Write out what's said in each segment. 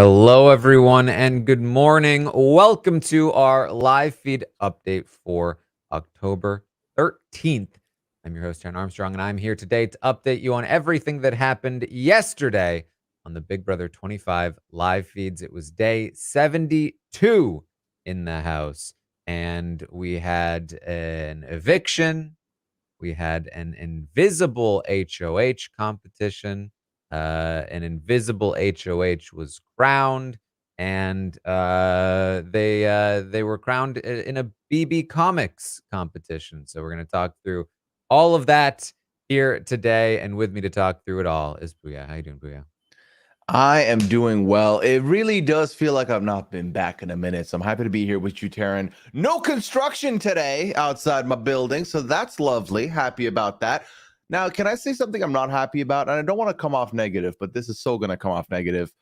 Hello, everyone, and good morning. Welcome to our live feed update for October 13th. I'm your host, Taran Armstrong, and I'm here today to update you on everything that happened yesterday on the Big Brother 25 live feeds. It was day 72 in the house, and we had an eviction. We had an invisible HOH competition. An invisible HOH was crowned, and they were crowned in a BB Comics competition. So we're going to talk through all of that here today, and with me to talk through it all is Pooya. How you doing, Pooya? I am doing well. It really does feel like I've not been back in a minute. So I'm happy to be here with you, Taran. No construction today outside my building. So that's lovely. Happy about that. Now, can I say something I'm not happy about? And I don't want to come off negative, but this is so going to come off negative.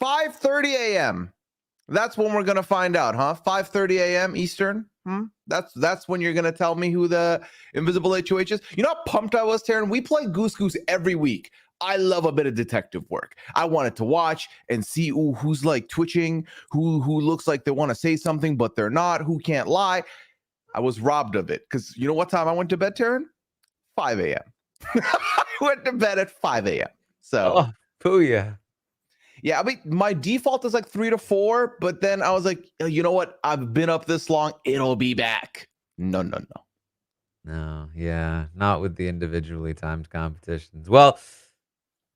5:30 a.m. That's when we're going to find out, huh? 5:30 a.m. Eastern. That's when you're going to tell me who the invisible HOH is. You know how pumped I was, Taran? We play Goose Goose every week. I love a bit of detective work. I wanted to watch and see who's like twitching, who looks like they want to say something, but they're not, who can't lie. I was robbed of it because you know what time I went to bed, Taran? 5 a.m. I went to bed at 5 a.m. So, Pooya. yeah, I mean, my default is like 3 to 4, but then I was like, you know what? I've been up this long. It'll be back. No. No, yeah, not with the individually timed competitions. Well,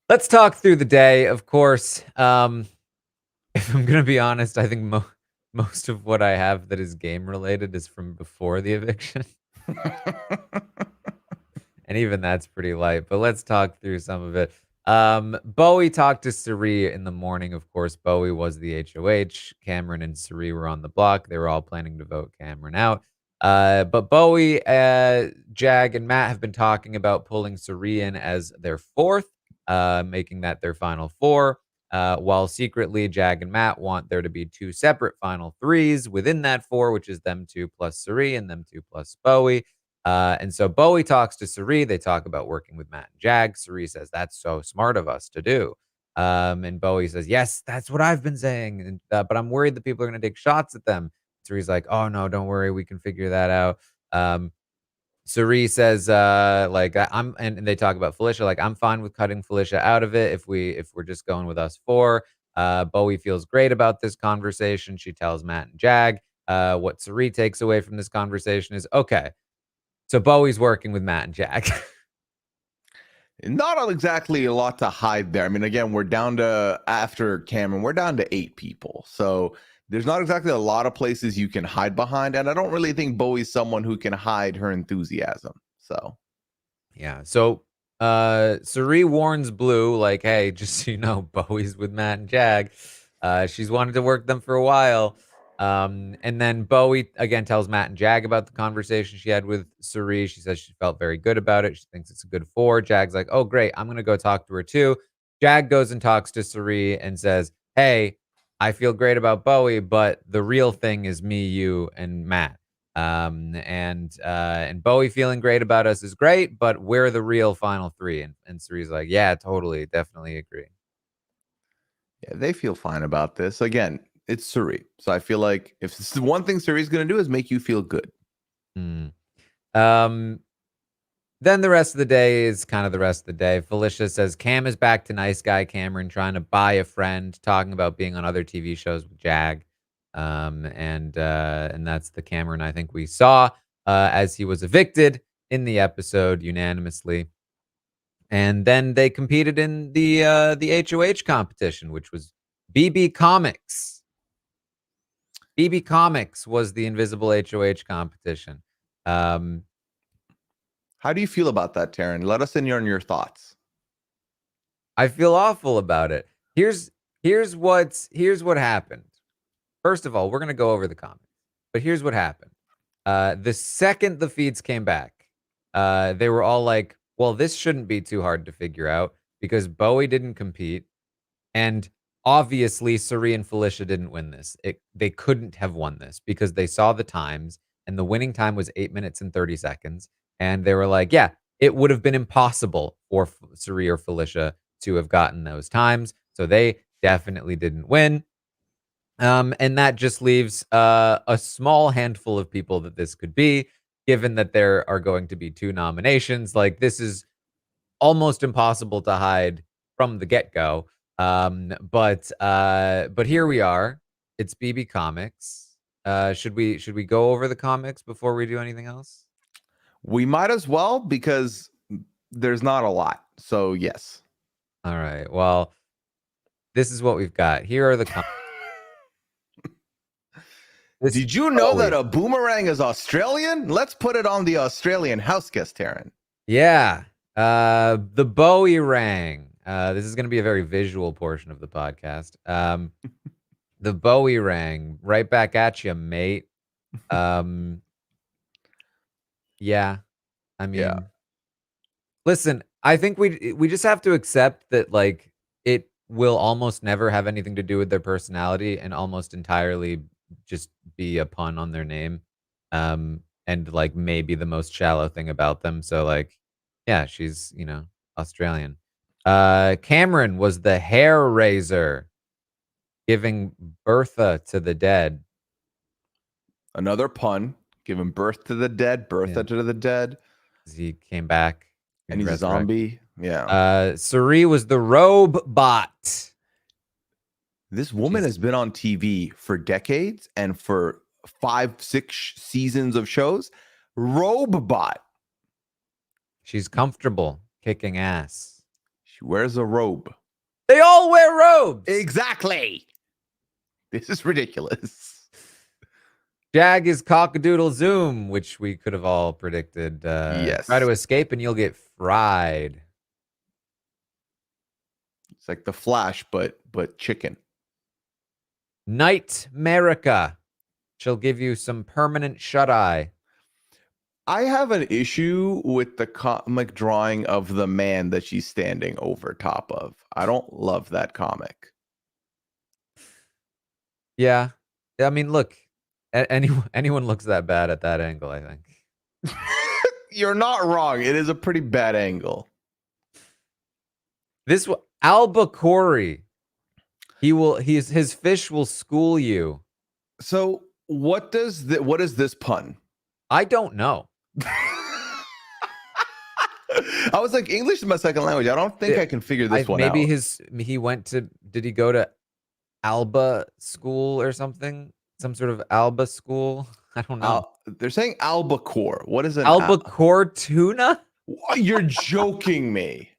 let's talk through the day. Of course, if I'm gonna be honest, I think most of what I have that is game related is from before the eviction, and even that's pretty light. But let's talk through some of it. Bowie talked to Suri in the morning. Of course, Bowie was the HOH. Cameron and Suri were on the block. They were all planning to vote Cameron out. But Bowie, Jag, and Matt have been talking about pulling Suri in as their fourth, making that their final four. While secretly, Jag and Matt want there to be two separate final threes within that four, which is them two plus Suri and them two plus Bowie. And so Bowie talks to Suri. They talk about working with Matt and Jag. Suri says, "That's so smart of us to do." And Bowie says, "Yes, that's what I've been saying. And, but I'm worried that people are going to take shots at them." Suri's like, "Oh, no, don't worry. We can figure that out." Suri says, and they talk about Felicia, like, "I'm fine with cutting Felicia out of it if we're just going with us four." Bowie feels great about this conversation. She tells Matt and Jag. What Suri takes away from this conversation is, okay, so Bowie's working with Matt and Jag. Not exactly a lot to hide there. I mean, again, we're down to, after Cameron, we're down to 8 people. So there's not exactly a lot of places you can hide behind. And I don't really think Bowie's someone who can hide her enthusiasm. So, Yeah. So Suri warns Blue, like, "Hey, just so you know, Bowie's with Matt and Jag. She's wanted to work them for a while." And then Bowie again tells Matt and Jag about the conversation she had with Suri. She says she felt very good about it. She thinks it's a good four. Jag's like, "Oh, great. I'm gonna go talk to her too." Jag goes and talks to Suri and says, "Hey, I feel great about Bowie, but the real thing is me, you, and Matt. And Bowie feeling great about us is great, but we're the real final three." And Suri's like, "Yeah, totally, definitely agree." yeah, they feel fine about this. Again, it's Suri. So I feel like if this is one thing Suri's going to do is make you feel good. Hmm. Um, then the rest of the day is kind of the rest of the day. Felicia says Cam is back to nice guy Cameron, trying to buy a friend, talking about being on other TV shows with Jag. And that's the Cameron I think we saw as he was evicted in the episode unanimously. And then they competed in the HOH competition, which was BB Comics. BB Comics was the invisible HOH competition. How do you feel about that, Taran? Let us in on your thoughts. I feel awful about it. Here's what happened. First of all, we're gonna go over the comments, but here's what happened. The second the feeds came back, they were all like, "Well, this shouldn't be too hard to figure out because Bowie didn't compete, and obviously Suri and Felicia didn't win this. They couldn't have won this because they saw the times, and the winning time was 8 minutes and 30 seconds, and they were like, yeah, it would have been impossible for Suri or Felicia to have gotten those times. So they definitely didn't win. And that just leaves a small handful of people that this could be, given that there are going to be 2 nominations. Like, this is almost impossible to hide from the get-go. But here we are. It's BB Comics. Should we go over the comics before we do anything else? We might as well, because there's not a lot. So yes. All right. Well, this is what we've got. Here are the comics. Did you know that a boomerang is Australian? Let's put it on the Australian house guest, Taran. Yeah. The Bowie rang. This is going to be a very visual portion of the podcast. The Bowie rang. Right back at you, mate. Yeah. I mean, listen, I think we just have to accept that, like, it will almost never have anything to do with their personality and almost entirely just be a pun on their name. And like maybe the most shallow thing about them. So like, yeah, she's, Australian. Cameron was the hair raiser, giving Bertha to the dead. Another pun. Giving birth to the dead, Bertha to the dead. He came back. And he's a zombie. Yeah. Suri was the robe bot. This woman has been on TV for decades and for 5-6 seasons of shows. Robe bot. She's comfortable kicking ass. She wears a robe. They all wear robes. Exactly. This is ridiculous. Jag is cockadoodle zoom, which we could have all predicted. Yes. Try to escape and you'll get fried. It's like the Flash, but chicken. Night America. She'll give you some permanent shut-eye. I have an issue with the comic drawing of the man that she's standing over top of. I don't love that comic. Yeah. I mean, look, anyone looks that bad at that angle, I think. You're not wrong. It is a pretty bad angle. This Albacore. His fish will school you. So what is this pun? I don't know. I was like, English is my second language. I don't think I can figure this one out. Maybe did he go to Alba school or something? Some sort of Alba school? I don't know. They're saying albacore. What is an albacore tuna? You're joking me.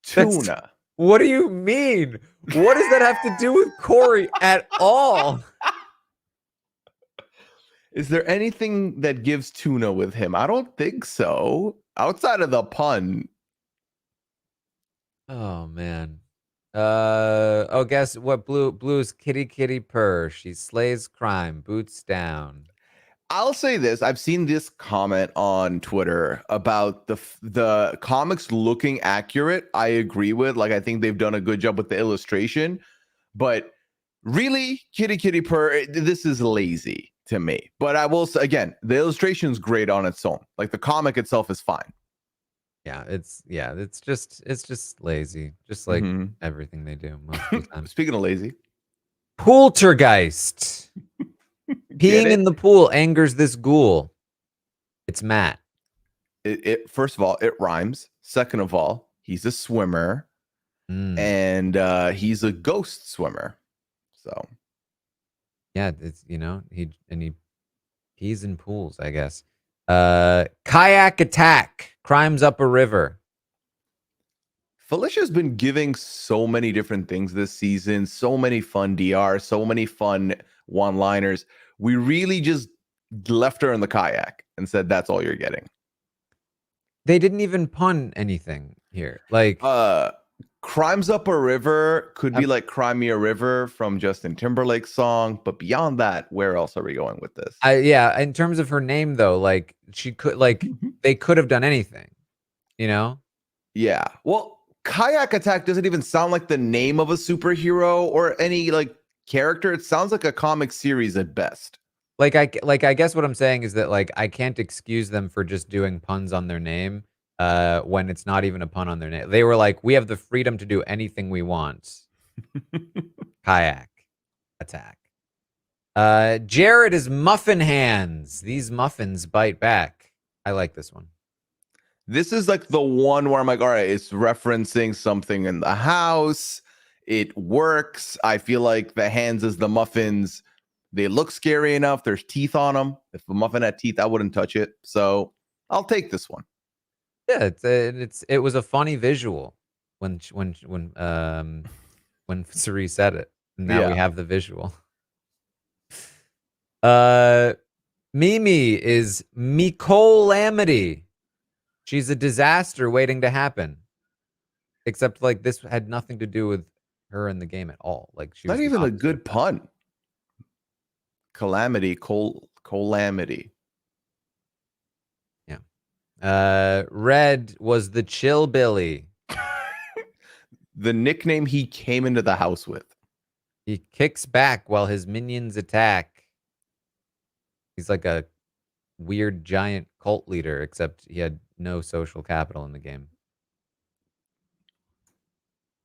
Tuna. What do you mean? What does that have to do with Corey at all? Is there anything that gives tuna with him? I don't think so. Outside of the pun. Oh man. Guess what? Blue's kitty purr. She slays crime, boots down. I'll say this. I've seen this comment on Twitter about the comics looking accurate. I agree with. Like, I think they've done a good job with the illustration. But really, kitty purr, this is lazy to me. But I will say, again, the illustration's great on its own. Like, the comic itself is fine. Yeah, it's just lazy. Just like everything they do most of the time. Speaking of lazy. Pooltergeist. Peeing in the pool angers this ghoul. It's Matt. First of all, it rhymes. Second of all, he's a swimmer. And he's a ghost swimmer. So yeah, it's he pees in pools, I guess. Kayak attack. Crimes up a river. Felicia's been giving so many different things this season, so many fun DRs, so many fun one-liners. We really just left her in the kayak and said, that's all you're getting. They didn't even pun anything here. Like, Crimes Up a River could be like Cry Me a River from Justin Timberlake's song. But beyond that, where else are we going with this? Yeah, in terms of her name, though, like, she could, like, they could have done anything, Yeah. Well, Kayak Attack doesn't even sound like the name of a superhero or any, like, character. It sounds like a comic series at best. I guess what I'm saying is that, like, I can't excuse them for just doing puns on their name, when it's not even a pun on their name. They were like, we have the freedom to do anything we want. Kayak. Attack. Jared is muffin hands. These muffins bite back. I like this one. This is like the one where I'm like, all right, it's referencing something in the house. It works. I feel like the hands as the muffins, they look scary enough. There's teeth on them. If a muffin had teeth, I wouldn't touch it. So I'll take this one. Yeah, it was a funny visual when Suri said it. Now we have the visual. Mimi is Micolamity. She's a disaster waiting to happen. Except like this had nothing to do with her in the game at all. Like she was not even a good pun. Calamity, calamity. Yeah. Red was the Chill Billy. The nickname he came into the house with. He kicks back while his minions attack. He's like a weird giant cult leader, except he had no social capital in the game.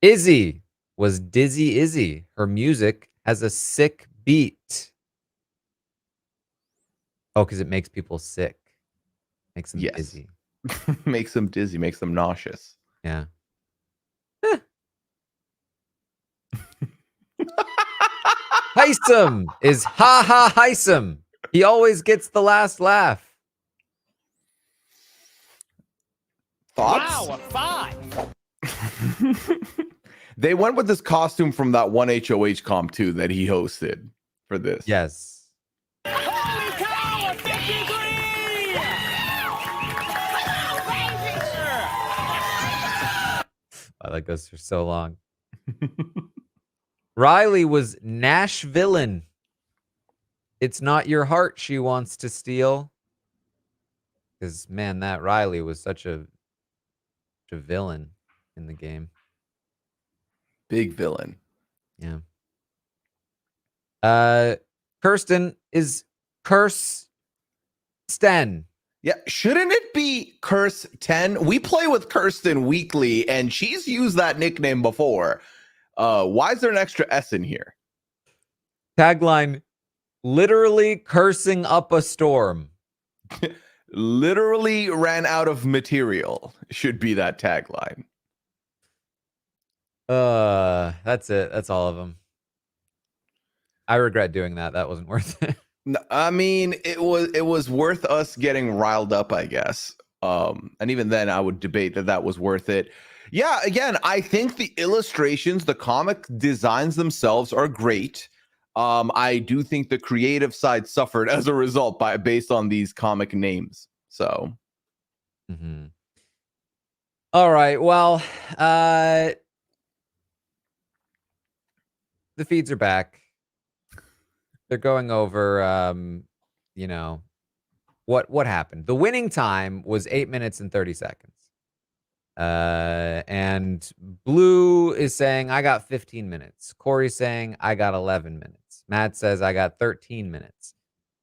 Izzy was Dizzy Izzy. Her music has a sick beat. Oh, because it makes people sick. Makes them dizzy. Makes them dizzy, makes them nauseous. Yeah. Heisem is ha ha Heisem. He always gets the last laugh. Thoughts? Wow, a 5. They went with this costume from that one HOH comp too that he hosted for this. Yes. Holy cow, a 53! Oh, that goes for so long. Riley was Nash villain. It's not your heart she wants to steal. Because, man, that Riley was such a villain in the game. Big villain. Yeah. Kirsten is Curse Sten. Yeah, shouldn't it be Curse 10? We play with Kirsten weekly, and she's used that nickname before. Why is there an extra S in here? Tagline, literally cursing up a storm. Literally ran out of material should be that tagline. That's it. That's all of them. I regret doing that. That wasn't worth it. I mean, it was worth us getting riled up, I guess. And even then, I would debate that was worth it. Yeah, again, I think the illustrations, the comic designs themselves are great. I do think the creative side suffered as a result based on these comic names. So, all right. Well, the feeds are back. They're going over, you know, what happened. The winning time was 8 minutes and 30 seconds. And Blue is saying, I got 15 minutes. Corey's saying, I got 11 minutes. Matt says, I got 13 minutes.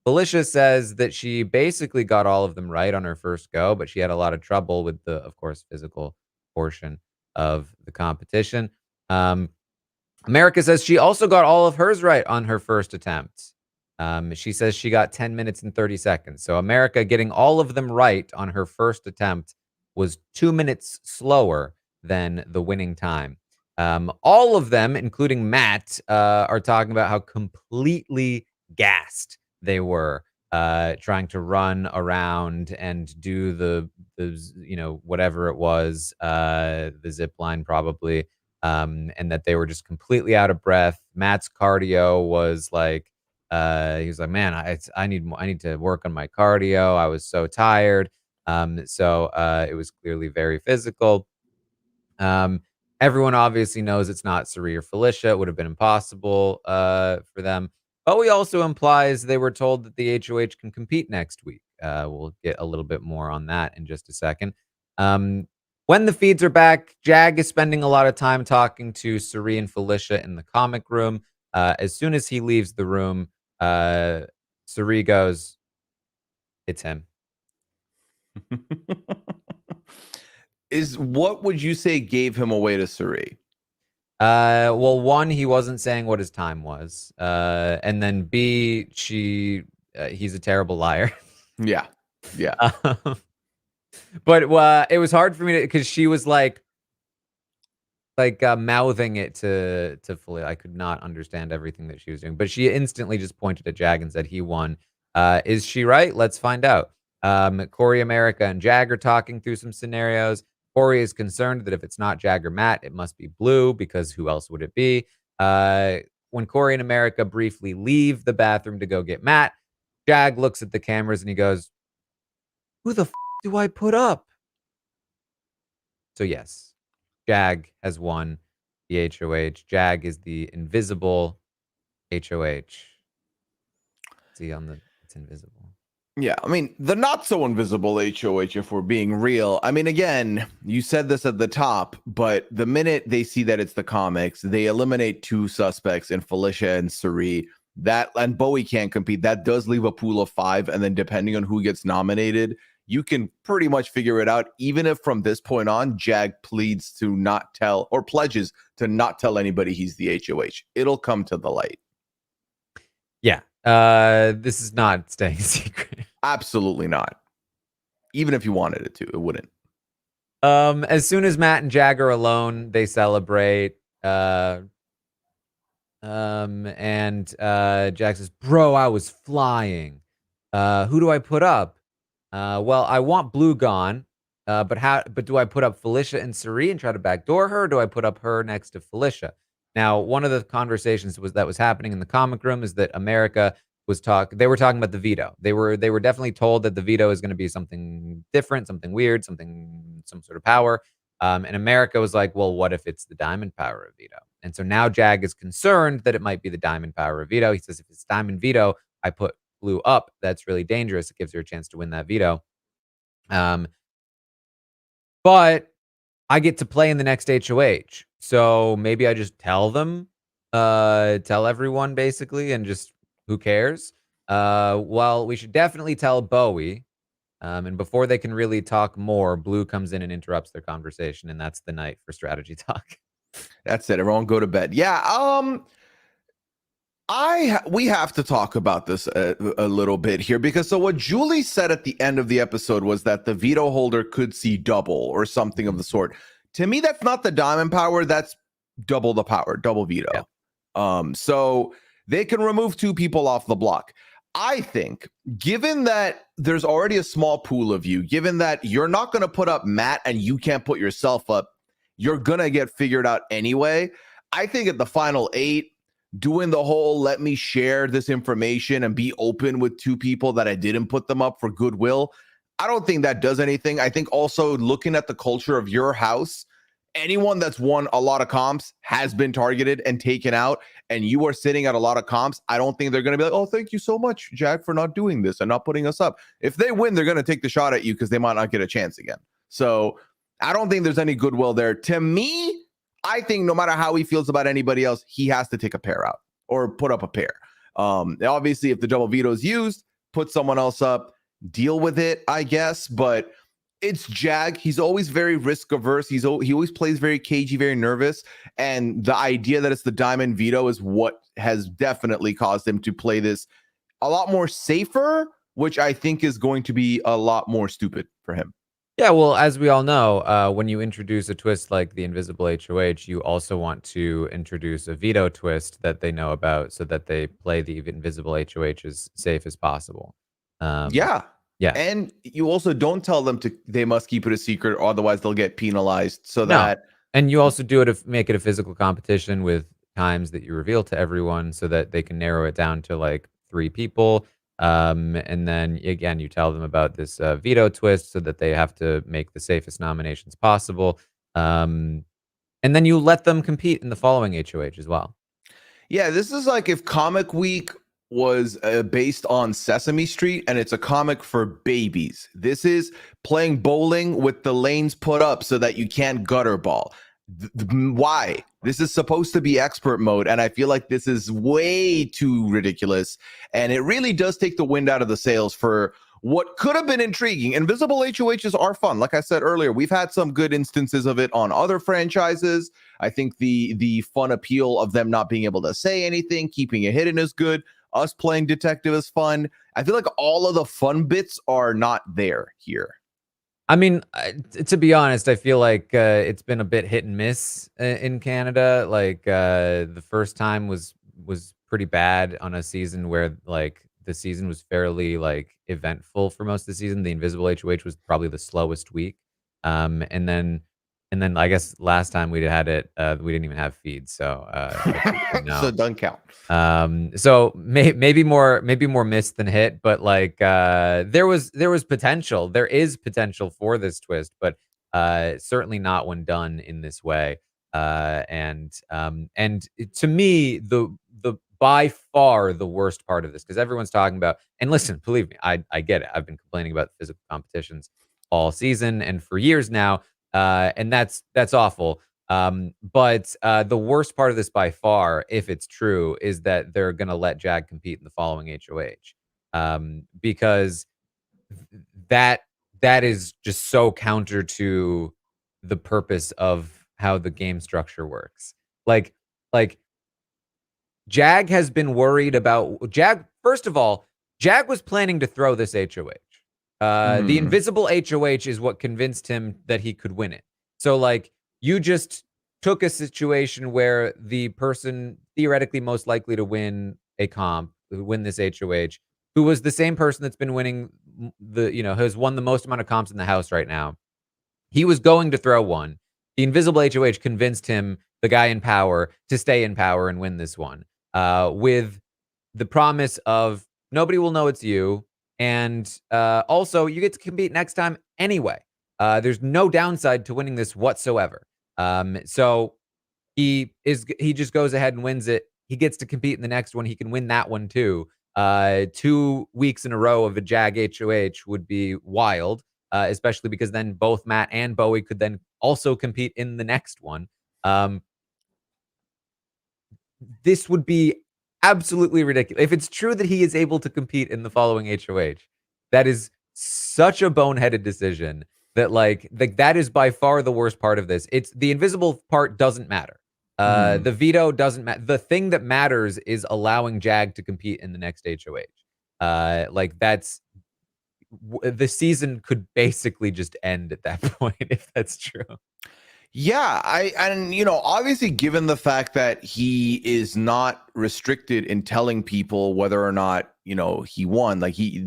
Felicia says that she basically got all of them right on her first go, but she had a lot of trouble with the, of course, physical portion of the competition. America says she also got all of hers right on her first attempt. She says she got 10 minutes and 30 seconds. So America getting all of them right on her first attempt was 2 minutes slower than the winning time. All of them, including Matt, are talking about how completely gassed they were trying to run around and do the you know, whatever it was, the zip line probably, and that they were just completely out of breath. Matt's cardio was like, he was like, man, I need to work on my cardio. I was so tired. So it was clearly very physical. Everyone obviously knows it's not Suri or Felicia. It would have been impossible for them. Bowie also implies they were told that the HOH can compete next week. We'll get a little bit more on that in just a second. When the feeds are back, Jag is spending a lot of time talking to Suri and Felicia in the comic room. As soon as he leaves the room, Suri goes, it's him. What would you say gave him away to Suri? Well, one, he wasn't saying what his time was. And then B, he's a terrible liar. Yeah. But it was hard for me to, because she was like mouthing it to Felia. I could not understand everything that she was doing, but she instantly just pointed at Jag and said he won. Is she right? Let's find out. Corey, America, and Jag are talking through some scenarios. Corey is concerned that if it's not Jag or Matt, it must be Blue, because who else would it be? When Corey and America briefly leave the bathroom to go get Matt, Jag looks at the cameras and he goes, "Who the do I put up?" So yes, Jag has won the HOH. Jag is the invisible HOH. See it's invisible. Yeah, I mean, the not so invisible HOH, if we're being real. I mean, again, you said this at the top, but the minute they see that it's the comics, they eliminate 2 suspects in Felicia and Suri. And Bowie can't compete. That does leave a pool of 5, and then depending on who gets nominated, you can pretty much figure it out, even if from this point on, Jag pleads to not tell, or pledges to not tell anybody he's the HOH. It'll come to the light. Yeah. This is not staying secret. Absolutely not. Even if you wanted it to, it wouldn't. As soon as Matt and Jag are alone, they celebrate. And Jag says, "Bro, I was flying. Who do I put up? Well, I want Blue gone. But do I put up Felicia and Suri and try to backdoor her, or do I put up her next to Felicia?" Now, one of the conversations that was happening in the comic room is that America they were talking about the veto. They were definitely told that the veto is going to be something different, something weird, some sort of power. And America was like, "Well, what if it's the diamond power of veto?" And so now Jag is concerned that it might be the diamond power of veto. He says, if it's diamond veto, I put Blue up. That's really dangerous. It gives her a chance to win that veto. But I get to play in the next HOH. So maybe I just tell everyone basically, and just who cares? Well, we should definitely tell Bowie. And before they can really talk more, Blue comes in and interrupts their conversation, and that's the night for strategy talk. That's it. Everyone go to bed. Yeah. We have to talk about this a little bit here, because so what Julie said at the end of the episode was that the veto holder could see double or something of the sort. To me, that's not the diamond power. That's double the power, double veto. Yeah. So they can remove 2 people off the block. I think, given that there's already a small pool of you, given that you're not going to put up Matt and you can't put yourself up, you're going to get figured out anyway. I think at the final 8, doing the whole let me share this information and be open with 2 people that I didn't put them up for goodwill, I don't think that does anything. I think also looking at the culture of your house, anyone that's won a lot of comps has been targeted and taken out, and you are sitting at a lot of comps. I don't think they're going to be like, "Oh, thank you so much, Jag, for not doing this and not putting us up." If they win, they're going to take the shot at you because they might not get a chance again. So I don't think there's any goodwill there. To me, I think no matter how he feels about anybody else, he has to take a pair out or put up a pair. Obviously, if the double veto is used, put someone else up, deal with it, I guess. But it's Jag. He's always very risk averse. He always plays very cagey, very nervous. And the idea that it's the diamond veto is what has definitely caused him to play this a lot more safer, which I think is going to be a lot more stupid for him. Yeah, well, as we all know, when you introduce a twist like the invisible HOH, you also want to introduce a veto twist that they know about, so that they play the invisible HOH as safe as possible. Yeah. And you also don't tell them they must keep it a secret, or otherwise they'll get penalized. So that, and you also do it to make it a physical competition with times that you reveal to everyone, so that they can narrow it down to like 3 people. And then again, you tell them about this veto twist, so that they have to make the safest nominations possible. And then you let them compete in the following HOH as well. Yeah, this is like if Comic Week was based on Sesame Street and it's a comic for babies. This is playing bowling with the lanes put up so that you can't gutter ball. Why? This is supposed to be expert mode, and I feel like this is way too ridiculous, and it really does take the wind out of the sails for what could have been intriguing. Invisible HOHs are fun. Like I said earlier, we've had some good instances of it on other franchises. I think the fun appeal of them not being able to say anything, keeping it hidden is good. Us playing detective is fun. I feel like all of the fun bits are not there here. I mean, to be honest, I feel like it's been a bit hit and miss in Canada. Like the first time was pretty bad on a season where like the season was fairly like eventful for most of the season. The Invisible HOH was probably the slowest week, and then I guess last time we had it, we didn't even have feeds, so So it doesn't count. So maybe more missed than hit, but like there was potential. There is potential for this twist, but certainly not when done in this way. And to me, the by far the worst part of this, because everyone's talking about, and listen, believe me, I get it. I've been complaining about physical competitions all season and for years now, and that's awful. But the worst part of this by far, if it's true, is that they're going to let Jag compete in the following HOH. Because that is just so counter to the purpose of how the game structure works. Like Jag has been worried about Jag. First of all, Jag was planning to throw this HOH. The invisible HOH is what convinced him that he could win it. So like you just took a situation where the person theoretically most likely to win a comp, win this HOH, who was the same person that's been winning has won the most amount of comps in the house right now. He was going to throw one. The invisible HOH convinced him, the guy in power, to stay in power and win this one. With the promise of nobody will know it's you. And also, you get to compete next time anyway. There's no downside to winning this whatsoever. So he just goes ahead and wins it. He gets to compete in the next one. He can win that one too. 2 weeks in a row of a Jag HOH would be wild, especially because then both Matt and Bowie could then also compete in the next one. This would be absolutely ridiculous. If it's true that he is able to compete in the following HOH, that is such a boneheaded decision that that is by far the worst part of this. It's the invisible part doesn't matter. The veto doesn't matter. The thing that matters is allowing Jag to compete in the next HOH. The season could basically just end at that point if that's true. Yeah, obviously, given the fact that he is not restricted in telling people whether or not, he won,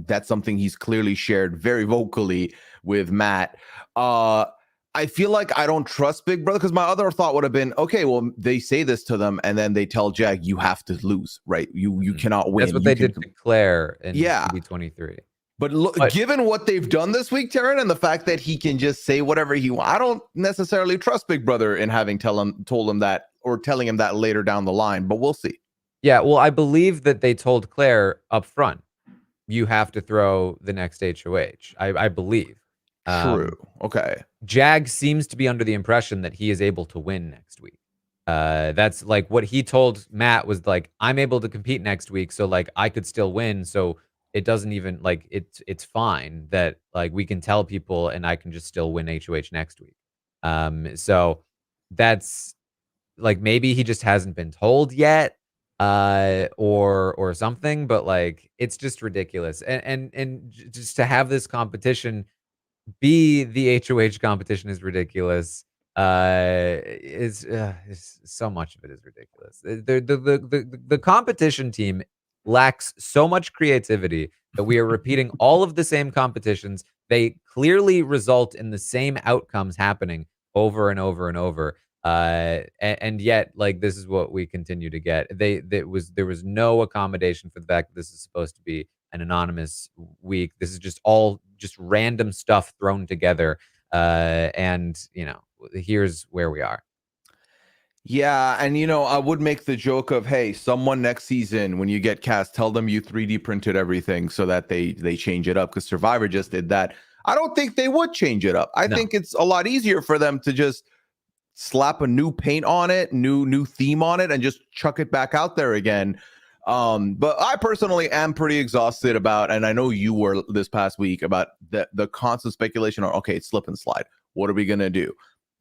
that's something he's clearly shared very vocally with Matt. I feel like I don't trust Big Brother, because my other thought would have been, okay, well, they say this to them and then they tell Jag, you have to lose, right? You cannot win. That's what they did to Claire in BB23. But look, given what they've done this week, Taran, and the fact that he can just say whatever he wants, I don't necessarily trust Big Brother in having told him that, or telling him that later down the line, but we'll see. Yeah, well, I believe that they told Claire up front, you have to throw the next HOH. I believe. True. Okay. Jag seems to be under the impression that he is able to win next week. That's like what he told Matt was like, I'm able to compete next week, so like I could still win. So it doesn't even like it's fine that like we can tell people and I can just still win HOH next week. So that's like maybe he just hasn't been told yet, or something, but like it's just ridiculous. And just to have this competition be the HOH competition is ridiculous. Is so much of it is ridiculous. The competition team lacks so much creativity that we are repeating all of the same competitions. They clearly result in the same outcomes happening over and over and over. And yet, like, this is what we continue to get. There was no accommodation for the fact that this is supposed to be an anonymous week. This is just all just random stuff thrown together. And here's where we are. Yeah, and I would make the joke of, hey, someone next season when you get cast, tell them you 3D printed everything so that they change it up, because Survivor just did that. I don't think they would change it up. I think it's a lot easier for them to just slap a new paint on it, new theme on it, and just chuck it back out there again. But I personally am pretty exhausted about, and I know you were this past week, about the constant speculation on, okay, it's slip and slide. What are we gonna do?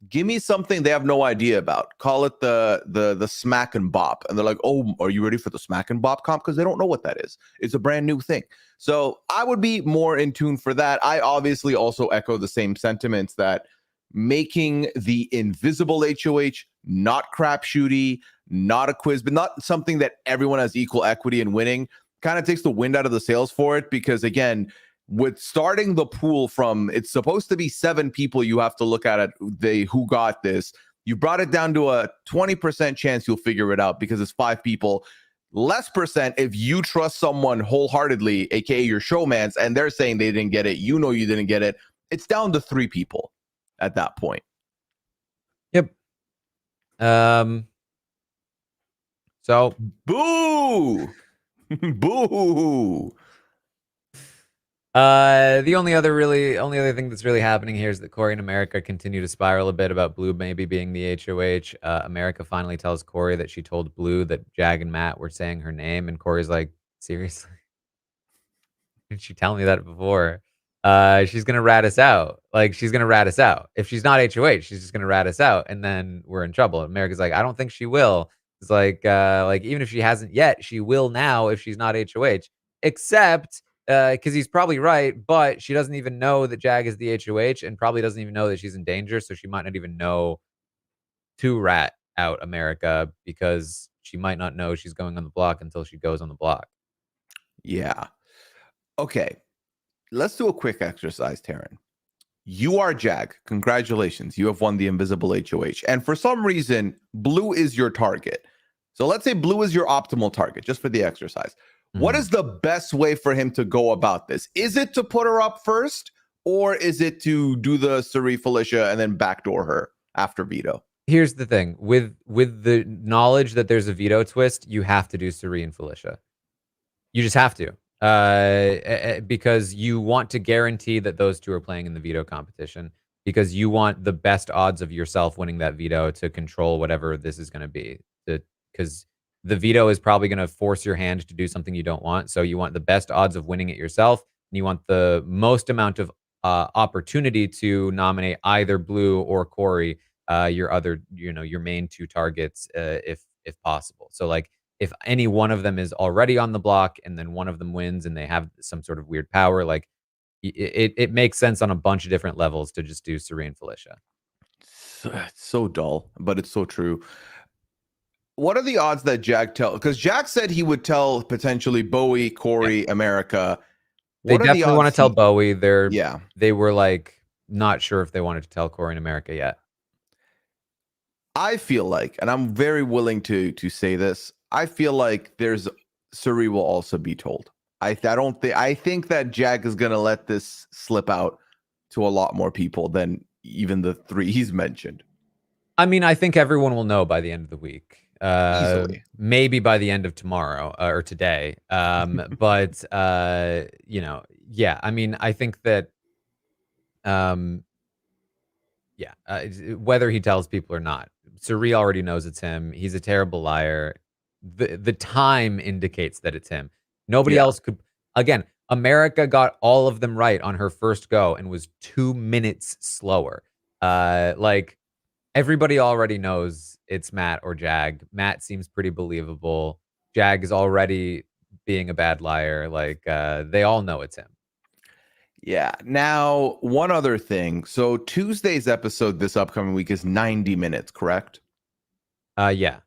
Give me something they have no idea about. Call it the smack and bop. And they're like, oh, are you ready for the smack and bop comp? Because they don't know what that is. It's a brand new thing. So I would be more in tune for that. I obviously also echo the same sentiments that making the invisible HOH not crapshooty, not a quiz, but not something that everyone has equal equity in winning, kind of takes the wind out of the sails for it. Because again, with starting the pool from, it's supposed to be 7 people you have to look at it, who got this. You brought it down to a 20% chance you'll figure it out because it's 5 people. Less percent if you trust someone wholeheartedly, aka your showmans, and they're saying they didn't get it. You know you didn't get it. It's down to 3 people at that point. Yep. So boo, boo. The only other thing that's really happening here is that Corey and America continue to spiral a bit about Blue maybe being the HOH. America finally tells Corey that she told Blue that Jag and Matt were saying her name, and Corey's like, seriously? Did she tell me that before? She's gonna rat us out. Like, she's gonna rat us out. If she's not HOH, she's just gonna rat us out, and then we're in trouble. America's like, I don't think she will. It's like even if she hasn't yet, she will now if she's not HOH. Except because he's probably right, but she doesn't even know that Jag is the HOH, and probably doesn't even know that she's in danger, so she might not even know to rat out America because she might not know she's going on the block until she goes on the block. Yeah. Okay. Let's do a quick exercise, Taran. You are Jag. Congratulations. You have won the invisible HOH. And for some reason, Blue is your target. So let's say Blue is your optimal target, just for the exercise. What is the best way for him to go about this? Is it to put her up first, or is it to do the Suri Felicia and then backdoor her after veto? Here's the thing. With the knowledge that there's a veto twist, you have to do Suri and Felicia. You just have to. Because you want to guarantee that those two are playing in the veto competition, because you want the best odds of yourself winning that veto to control whatever this is going to be. Because the veto is probably going to force your hand to do something you don't want. So you want the best odds of winning it yourself, and you want the most amount of opportunity to nominate either Blue or Corey, your other, your main 2 targets, if possible. So like, if any one of them is already on the block and then one of them wins and they have some sort of weird power, like it makes sense on a bunch of different levels to just do Suri and Felicia. It's so dull, but it's so true. What are the odds that Jag because Jag said he would tell potentially Bowie, Corey, America. They definitely want to tell Bowie. Yeah. They were like not sure if they wanted to tell Corey and America yet. I feel like, and I'm very willing to say this, I feel like Suri will also be told. I think that Jag is gonna let this slip out to a lot more people than even the 3 he's mentioned. I mean, I think everyone will know by the end of the week. Easily. Maybe by the end of tomorrow or today. But yeah. I mean, I think that whether he tells people or not, Suri already knows it's him. He's a terrible liar. The time indicates that it's him. Nobody else could. Again, America got all of them right on her first go and was 2 minutes slower. Like, everybody already knows it's Matt or Jag. Matt seems pretty believable. Jag is already being a bad liar. Like, they all know it's him. Yeah. Now, one other thing. So Tuesday's episode this upcoming week is 90 minutes, correct? Yeah.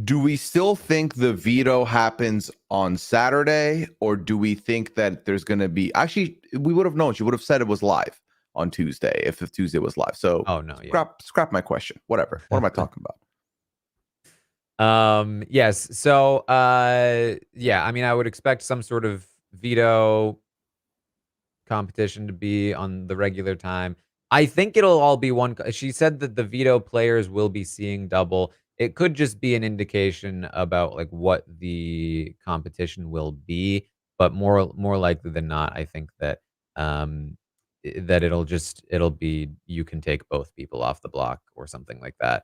Do we still think the veto happens on Saturday, or do we think that there's going to be... Actually, we would have known. She would have said it was live on Tuesday if Tuesday was live. So scrap my question. Whatever. What am I talking about? Yes. So yeah, I mean, I would expect some sort of veto competition to be on the regular time. I think it'll all be one. She said that the veto players will be seeing double. It could just be an indication about like what the competition will be, but more likely than not, I think that that it'll be you can take both people off the block or something like that.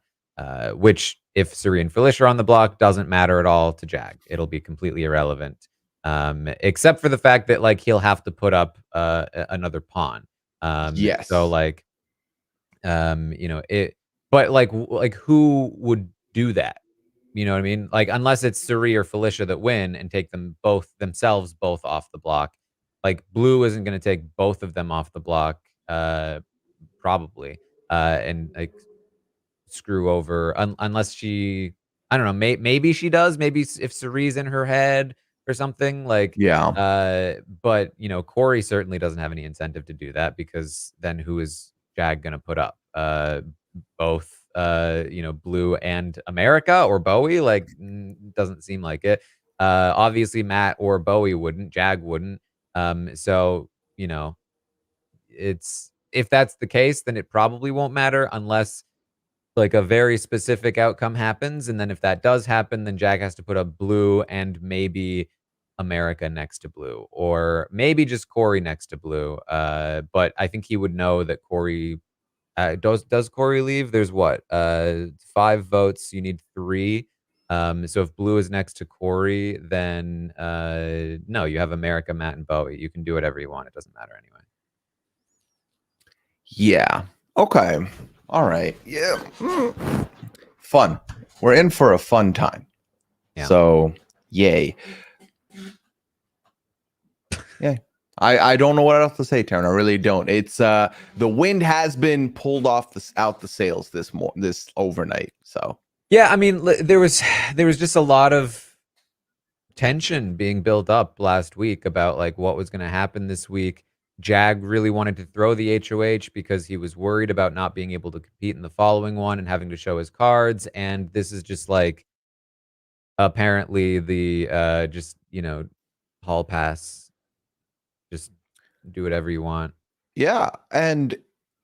which if Suri and Felicia are on the block doesn't matter at all to Jag. It'll be completely irrelevant, except for the fact that like he'll have to put up another pawn. So Yes. like you know it, but like who would do that? You know what I mean? Like unless it's Suri or Felicia that win and take them both themselves both off the block. Like blue isn't going to take both of them off the block, probably, and like screw over unless she I don't know, maybe she does, maybe if Cerie's in her head or something like Yeah. but you know, Corey certainly doesn't have any incentive to do that because then who is Jag gonna put up? Both you know, Blue and America or Bowie? Like doesn't seem like it. Obviously Matt or Bowie wouldn't, Jag wouldn't. So, you know, it's if that's the case, then it probably won't matter unless like a very specific outcome happens, and then if that does happen, then Jack has to put up Blue and maybe America next to Blue, or maybe just Corey next to Blue. But I think he would know that Corey does Corey leave? There's what 5 votes. You need 3. So if Blue is next to Corey, then no, you have America, Matt, and Bowie. You can do whatever you want. It doesn't matter anyway. Yeah. Okay. All right. Yeah. Fun. We're in for a fun time. Yeah. So, yay. Yeah. I don't know what else to say, Taran. I really don't. It's the wind has been pulled off out the sails this overnight. So yeah, I mean, there was just a lot of tension being built up last week about like what was going to happen this week. Jag really wanted to throw the HOH because he was worried about not being able to compete in the following one and having to show his cards. And this is just like apparently the just, you know, hall pass, just do whatever you want. yeah, and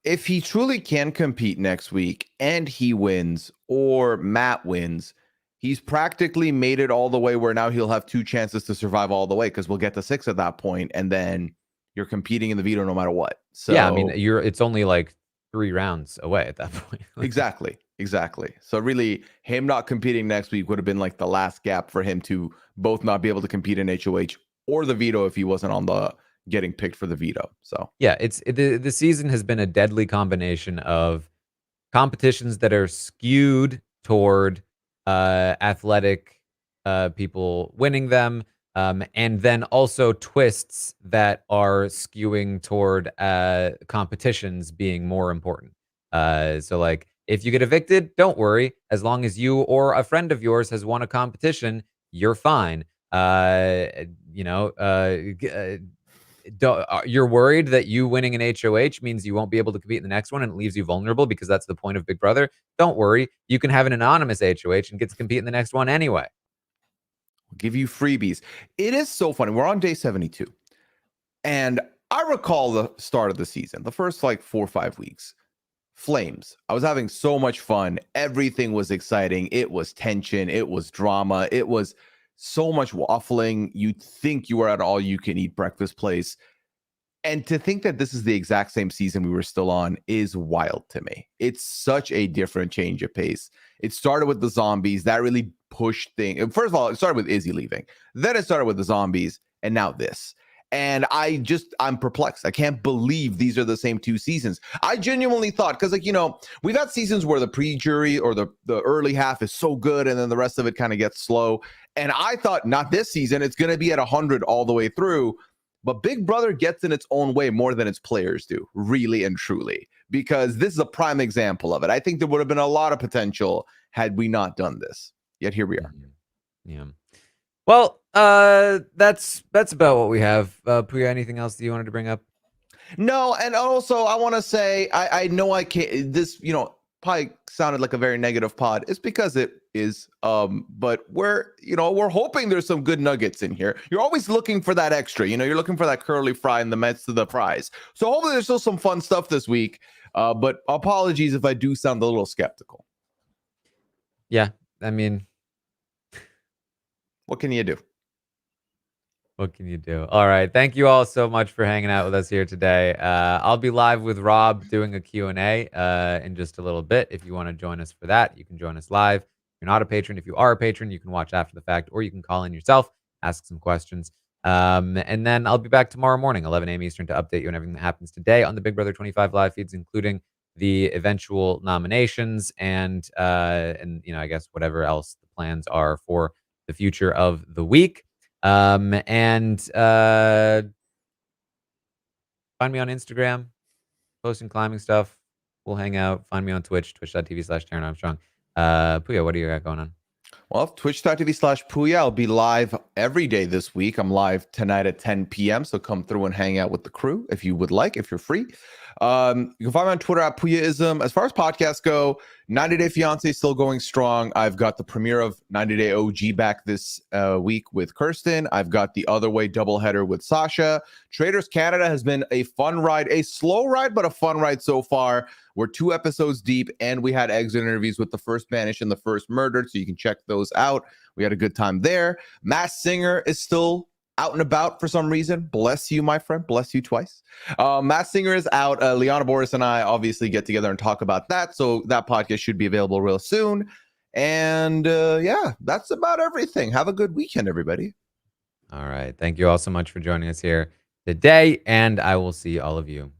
if he truly can compete next week and he wins or Matt wins, he's practically made it all the way where now he'll have 2 chances to survive all the way because we'll get to 6 at that point, and then you're competing in the veto no matter what. So yeah, I mean, it's only like 3 rounds away at that point. exactly. So really, him not competing next week would have been like the last gap for him to both not be able to compete in HOH or the veto if he wasn't on the getting picked for the veto. So yeah, the season has been a deadly combination of competitions that are skewed toward athletic people winning them, and then also twists that are skewing toward competitions being more important. So like if you get evicted, don't worry. As long as you or a friend of yours has won a competition, you're fine. You know, you're worried that you winning an HOH means you won't be able to compete in the next one and it leaves you vulnerable because that's the point of Big Brother. Don't worry. You can have an anonymous HOH and get to compete in the next one anyway. we'll give you freebies. It is so funny. We're on day 72. And I recall the start of the season, the first like 4 or 5 weeks. Flames. I was having so much fun. Everything was exciting. It was tension. It was drama. It was so much waffling. You'd think you were at all you can eat breakfast place. And to think that this is the exact same season we were still on is wild to me. It's such a different change of pace. It started with the zombies. That really pushed things. First of all, it started with Izzy leaving. Then it started with the zombies. And now this. And I'm perplexed. I can't believe these are the same 2 seasons. I genuinely thought, because like, you know, we've had seasons where the pre-jury or the early half is so good and then the rest of it kind of gets slow. And I thought not this season, it's going to be at 100 all the way through. But Big Brother gets in its own way more than its players do, really and truly, because this is a prime example of it. I think there would have been a lot of potential had we not done this. Yet here we are. Yeah. Well, that's about what we have. Pooya, anything else that you wanted to bring up? No, and also I want to say I know I can't. This, you know, probably sounded like a very negative pod. It's because it is. But we're hoping there's some good nuggets in here. You're always looking for that extra. You know, you're looking for that curly fry in the midst of the fries. So hopefully there's still some fun stuff this week. But apologies if I do sound a little skeptical. Yeah, I mean, what can you do? What can you do? All right. Thank you all so much for hanging out with us here today. I'll be live with Rob doing a Q&A in just a little bit. If you want to join us for that, you can join us live. If you're not a patron, if you are a patron, you can watch after the fact, or you can call in yourself, ask some questions. And then I'll be back tomorrow morning, 11 a.m. Eastern, to update you on everything that happens today on the Big Brother 25 live feeds, including the eventual nominations and I guess whatever else the plans are for the future of the week. And find me on Instagram, posting climbing stuff. We'll hang out. Find me on Twitch, twitch.tv/Taran Armstrong. Pooya, what do you got going on? Well, twitch.tv/Pooya. I'll be live every day this week. I'm live tonight at 10 p.m. So come through and hang out with the crew if you would like, if you're free. You can find me on Twitter at Pooyaism. As far as podcasts go, 90 Day Fiance is still going strong. I've got the premiere of 90 Day OG back this week with Kirsten. I've got the Other Way doubleheader with Sasha. Traders Canada has been a fun ride, a slow ride, but a fun ride so far. We're 2 episodes deep, and we had exit interviews with the first banished and the first murdered, so you can check those out. We had a good time there. Masked Singer is still out and about for some reason. Bless you, my friend. Bless you twice. Masked Singer is out. Liana Boris and I obviously get together and talk about that, so that podcast should be available real soon. And yeah, that's about everything. Have a good weekend, everybody. All right. Thank you all so much for joining us here today, and I will see all of you